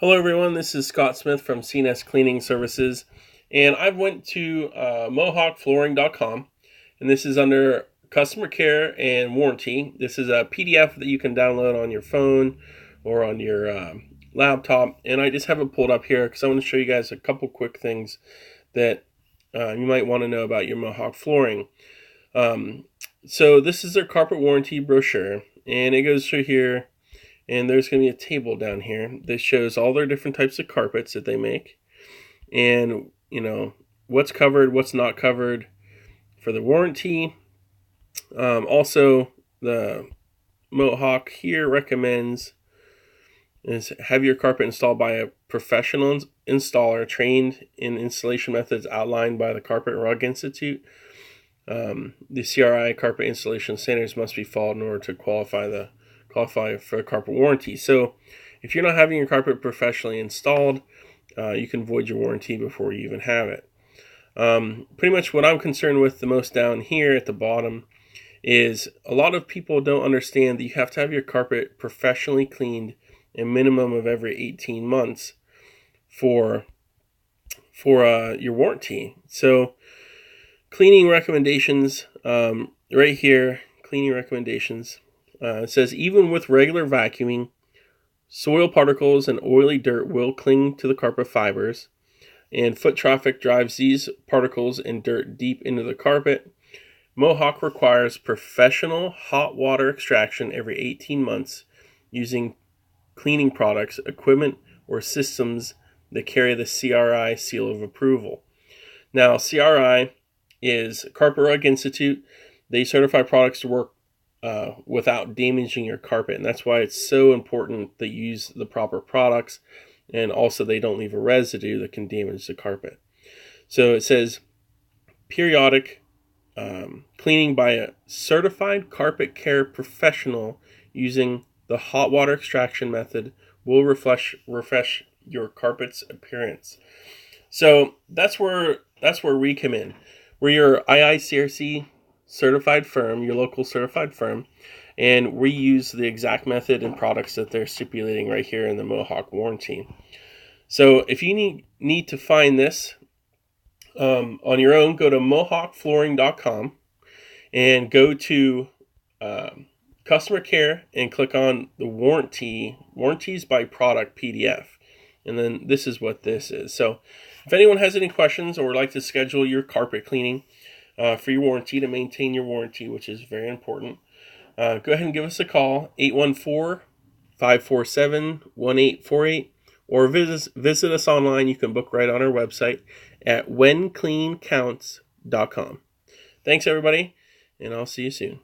Hello everyone, this is Scott Smith from CNS Cleaning Services, and I went to mohawkflooring.com, and this is under customer care and warranty. This is a PDF that you can download on your phone or on your laptop, and I just have it pulled up here because I want to show you guys a couple quick things that you might want to know about your Mohawk flooring. So this is their carpet warranty brochure, and it goes through here. And there's going to be a table down here that shows all their different types of carpets that they make. And, what's covered, what's not covered for the warranty. Also, the Mohawk here recommends is have your carpet installed by a professional installer trained in installation methods outlined by the Carpet Rug Institute. The CRI carpet installation standards must be followed in order to qualify for a carpet warranty. So if you're not having your carpet professionally installed, you can void your warranty before you even have it. Pretty much what I'm concerned with the most down here at the bottom is a lot of people don't understand that you have to have your carpet professionally cleaned a minimum of every 18 months for your warranty. So cleaning recommendations, right here, cleaning recommendations. It says, even with regular vacuuming, soil particles and oily dirt will cling to the carpet fibers, and foot traffic drives these particles and dirt deep into the carpet. Mohawk requires professional hot water extraction every 18 months using cleaning products, equipment, or systems that carry the CRI seal of approval. Now, CRI is Carpet Rug Institute. They certify products to work without damaging your carpet, and that's why it's so important that you use the proper products, and also they don't leave a residue that can damage the carpet. So it says periodic cleaning by a certified carpet care professional using the hot water extraction method will refresh your carpet's appearance. So that's where we come in. We're your IICRC certified firm, your local certified firm, and we use the exact method and products that they're stipulating right here in the Mohawk warranty. So if you need to find this on your own, go to mohawkflooring.com and go to customer care and click on the warranties by product PDF, and then this is what this is. So if anyone has any questions or would like to schedule your carpet cleaning for your warranty, to maintain your warranty, which is very important, go ahead and give us a call, 814-547-1848, or visit us online. You can book right on our website at whencleancounts.com. Thanks, everybody, and I'll see you soon.